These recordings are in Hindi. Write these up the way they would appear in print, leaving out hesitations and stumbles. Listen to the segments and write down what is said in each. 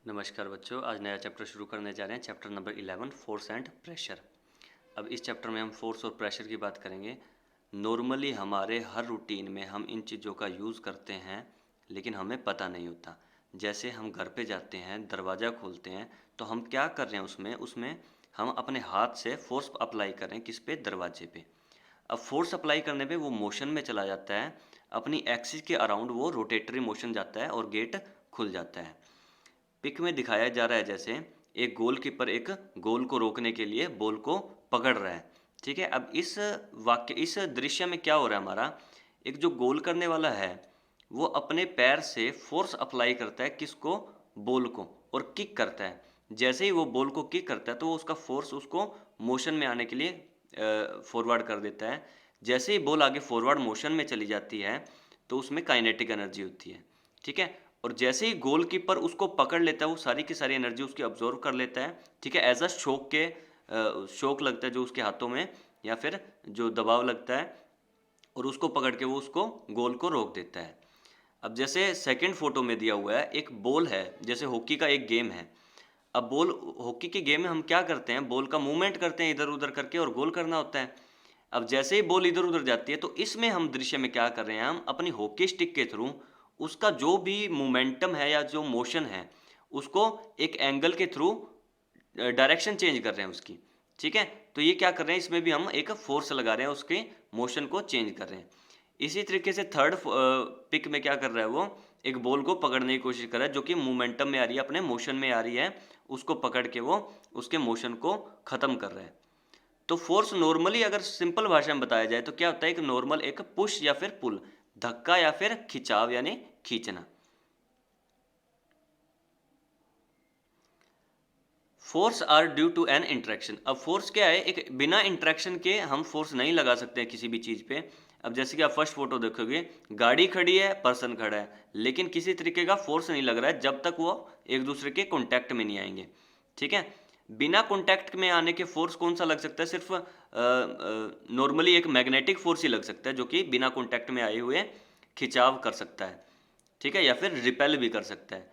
नमस्कार बच्चों, आज नया चैप्टर शुरू करने जा रहे हैं। Chapter number 11 force and pressure. अब इस चैप्टर में हम फोर्स और प्रेशर की बात करेंगे। नॉर्मली हमारे हर रूटीन में हम इन चीज़ों का यूज़ करते हैं, लेकिन हमें पता नहीं होता। जैसे हम घर पे जाते हैं, दरवाज़ा खोलते हैं, तो हम क्या कर रहे हैं उसमें हम अपने हाथ से फोर्स अप्लाई कर रहे हैं। किस पे? दरवाजे पे। अब फोर्स अप्लाई करने पे वो मोशन में चला जाता है, अपनी एक्सिस के अराउंड वो रोटेटरी मोशन जाता है और गेट खुल जाता है। पिक में दिखाया जा रहा है जैसे एक गोलकीपर एक गोल को रोकने के लिए बॉल को पकड़ रहा है। ठीक है, अब इस दृश्य में क्या हो रहा है, हमारा एक जो गोल करने वाला है वो अपने पैर से फोर्स अप्लाई करता है, किसको? बॉल को, और किक करता है। जैसे ही वो बॉल को किक करता है तो वो उसका फोर्स उसको मोशन में आने के लिए फॉरवर्ड कर देता है। जैसे ही बॉल आगे फॉरवर्ड मोशन में चली जाती है तो उसमें काइनेटिक एनर्जी होती है। ठीक है, और जैसे ही गोलकीपर उसको पकड़ लेता है वो सारी की सारी एनर्जी उसकी अब्जॉर्व कर लेता है। ठीक है, एज अ शॉक लगता है जो उसके हाथों में, या फिर जो दबाव लगता है, और उसको पकड़ के वो उसको गोल को रोक देता है। अब जैसे सेकंड फोटो में दिया हुआ है, एक बॉल है, जैसे हॉकी का एक गेम है। अब हॉकी के गेम में हम क्या करते हैं, बॉल का मूवमेंट करते हैं इधर उधर करके, और गोल करना होता है। अब जैसे ही बॉल इधर उधर जाती है तो इसमें हम दृश्य में क्या कर रहे हैं, हम अपनी हॉकी स्टिक के थ्रू उसका जो भी मोमेंटम है या जो मोशन है उसको एक एंगल के थ्रू डायरेक्शन चेंज कर रहे हैं उसकी। ठीक है, तो ये क्या कर रहे हैं, इसमें भी हम एक फोर्स लगा रहे हैं, उसके मोशन को चेंज कर रहे हैं। इसी तरीके से थर्ड पिक में क्या कर रहा है, वो एक बॉल को पकड़ने की कोशिश कर रहा है जो कि मोमेंटम में आ रही है, अपने मोशन में आ रही है। उसको पकड़ के वो उसके मोशन को ख़त्म कर रहा है। तो फोर्स नॉर्मली अगर सिंपल भाषा में बताया जाए तो क्या होता है, एक नॉर्मल एक पुश या फिर पुल, धक्का या फिर खिंचाव यानी खींचना। Force are due to an interaction. अब फोर्स क्या है, एक बिना इंटरेक्शन के हम फोर्स नहीं लगा सकते हैं किसी भी चीज़ पे। अब जैसे कि आप फर्स्ट फोटो देखोगे, गाड़ी खड़ी है, पर्सन खड़ा है, लेकिन किसी तरीके का फोर्स नहीं लग रहा है जब तक वो एक दूसरे के कॉन्टैक्ट में नहीं आएंगे। ठीक है, बिना कॉन्टैक्ट में आने के फोर्स कौन सा लग सकता है? सिर्फ नॉर्मली एक मैग्नेटिक फोर्स ही लग सकता है जो कि बिना कॉन्टैक्ट में आए हुए खिंचाव कर सकता है। ठीक है, या फिर रिपेल भी कर सकता है।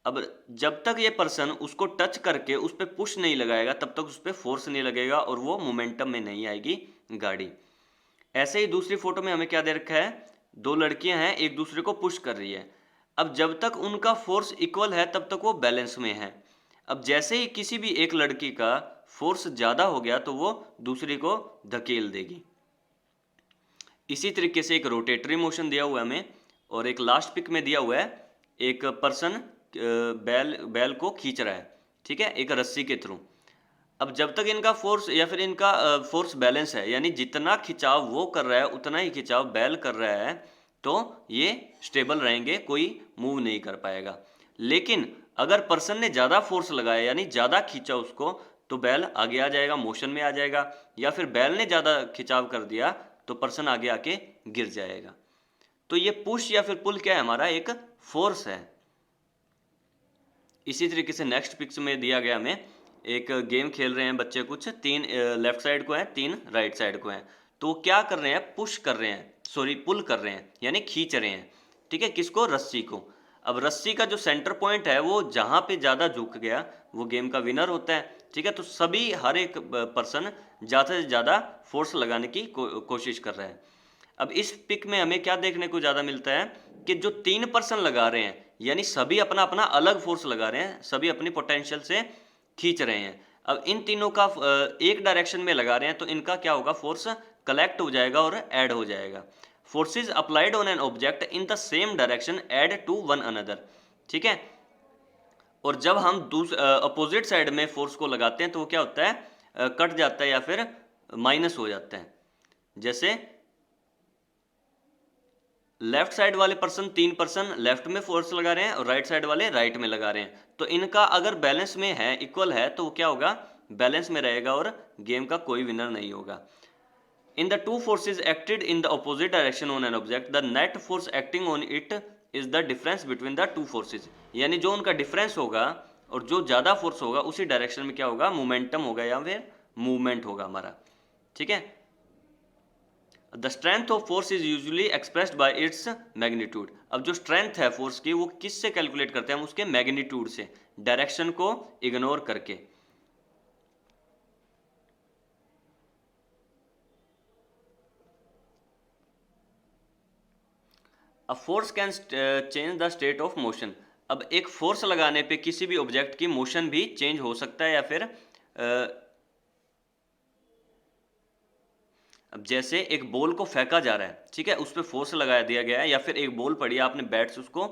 अब जब तक ये पर्सन उसको टच करके उस पर पुश नहीं लगाएगा तब तक उस पर फोर्स नहीं लगेगा और वो मोमेंटम में नहीं आएगी गाड़ी। ऐसे ही दूसरी फोटो में हमें क्या दे रखा है, दो लड़कियां हैं, एक दूसरे को पुश कर रही है। अब जब तक उनका फोर्स इक्वल है तब तक वो बैलेंस में है। अब जैसे ही किसी भी एक लड़की का फोर्स ज़्यादा हो गया तो वो दूसरी को धकेल देगी। इसी तरीके से एक रोटेटरी मोशन दिया हुआ है हमें, और एक लास्ट पिक में दिया हुआ है एक पर्सन बैल को खींच रहा है। ठीक है, एक रस्सी के थ्रू। अब जब तक इनका फोर्स या फिर इनका फोर्स बैलेंस है, यानी जितना खिंचाव वो कर रहा है उतना ही खिंचाव बैल कर रहा है, तो ये स्टेबल रहेंगे, कोई मूव नहीं कर पाएगा। लेकिन अगर पर्सन ने ज़्यादा फोर्स लगाया यानी ज़्यादा खींचा उसको, तो बैल आगे आ जाएगा, मोशन में आ जाएगा, या फिर बैल ने ज़्यादा खिंचाव कर दिया तो पर्सन आगे आके गिर जाएगा। तो ये पुश या फिर पुल क्या है, हमारा एक फोर्स है। इसी तरीके से नेक्स्ट पिक्स में दिया गया हमें, एक गेम खेल रहे हैं बच्चे, कुछ तीन लेफ्ट साइड को हैं, तीन राइट साइड को हैं। तो क्या कर रहे हैं, पुश कर रहे हैं, सॉरी पुल कर रहे हैं यानी खींच रहे हैं। ठीक है, किसको? रस्सी को। अब रस्सी का जो सेंटर पॉइंट है वो जहाँ पे ज़्यादा झुक गया वो गेम का विनर होता है। ठीक है, तो सभी हर एक पर्सन ज़्यादा से ज़्यादा फोर्स लगाने की कोशिश कर रहा है। अब इस पिक में हमें क्या देखने को ज़्यादा मिलता है कि जो तीन पर्सन लगा रहे हैं, यानी सभी अपना अपना अलग फोर्स लगा रहे हैं, सभी अपनी पोटेंशियल से खींच रहे हैं। अब इन तीनों का एक डायरेक्शन में लगा रहे हैं तो इनका क्या होगा, फोर्स कलेक्ट हो जाएगा और ऐड हो जाएगा। Forces applied on an object in the same direction add to one another. ठीक है, और जब हम अपोजिट साइड में फोर्स को लगाते हैं तो वो क्या होता है, कट जाता है या फिर माइनस हो जाता है। जैसे लेफ्ट साइड वाले पर्सन, तीन पर्सन लेफ्ट में फोर्स लगा रहे हैं और राइट साइड वाले राइट में लगा रहे हैं, तो इनका अगर बैलेंस में है, इक्वल है, तो क्या होगा, बैलेंस में रहेगा और गेम का कोई विनर नहीं होगा। In the two forces acted in the opposite direction on an object, the net force acting on it is the difference between the two forces. यानी जो उनका डिफरेंस होगा और जो ज़्यादा फोर्स होगा उसी डायरेक्शन में क्या होगा, मोमेंटम होगा या फिर मूवमेंट होगा हमारा। ठीक है, the strength of force is usually expressed by its magnitude. अब जो स्ट्रेंथ है फोर्स की वो किससे कैलकुलेट करते हैं हम? उसके मैग्नीट्यूड से, डायरेक्शन को इग्नोर करके। A force can change the state of motion. अब एक फोर्स लगाने पे किसी भी ऑब्जेक्ट की मोशन भी चेंज हो सकता है या फिर अब जैसे एक बॉल को फेंका जा रहा है, ठीक है, उस पर फोर्स लगा दिया गया है, या फिर एक बॉल पड़ी है, आपने बैट से उसको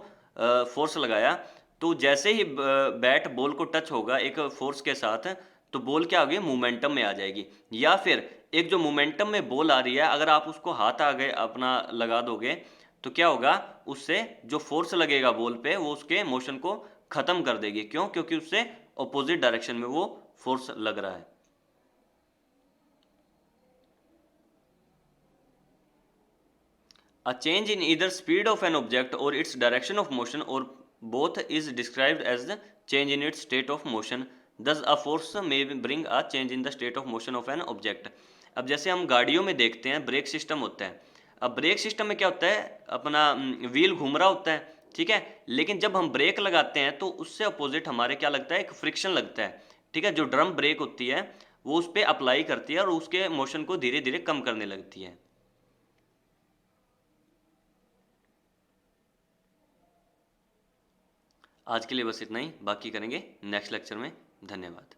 फोर्स लगाया, तो जैसे ही बैट बॉल को टच होगा एक फोर्स के साथ, तो बॉल क्या होगी? मोमेंटम में आ जाएगी। या फिर एक जो मोमेंटम में बॉल आ रही है, अगर आप उसको हाथ आगे अपना लगा दोगे तो क्या होगा? उससे जो फोर्स लगेगा बॉल पे वो उसके मोशन को खत्म कर देगी। क्यों? क्योंकि उससे ऑपोजिट डायरेक्शन में वो फोर्स लग रहा है। A change in either speed of an object or its direction of motion or both is described as the change in its state of motion. Thus, a force may bring a change in the state of motion of an object. अब जैसे हम गाड़ियों में देखते हैं ब्रेक सिस्टम होता है। अब ब्रेक सिस्टम में क्या होता है? अपना व्हील घूम रहा होता है, ठीक है, लेकिन जब हम ब्रेक लगाते हैं तो उससे अपोजिट हमारे क्या लगता है? एक फ्रिक्शन लगता है, ठीक है। जो ड्रम ब्रेक होती है वो उस पर अप्लाई करती है और उसके मोशन को धीरे धीरे कम करने लगती है। आज के लिए बस इतना ही, बाकी करेंगे नेक्स्ट लेक्चर में। धन्यवाद।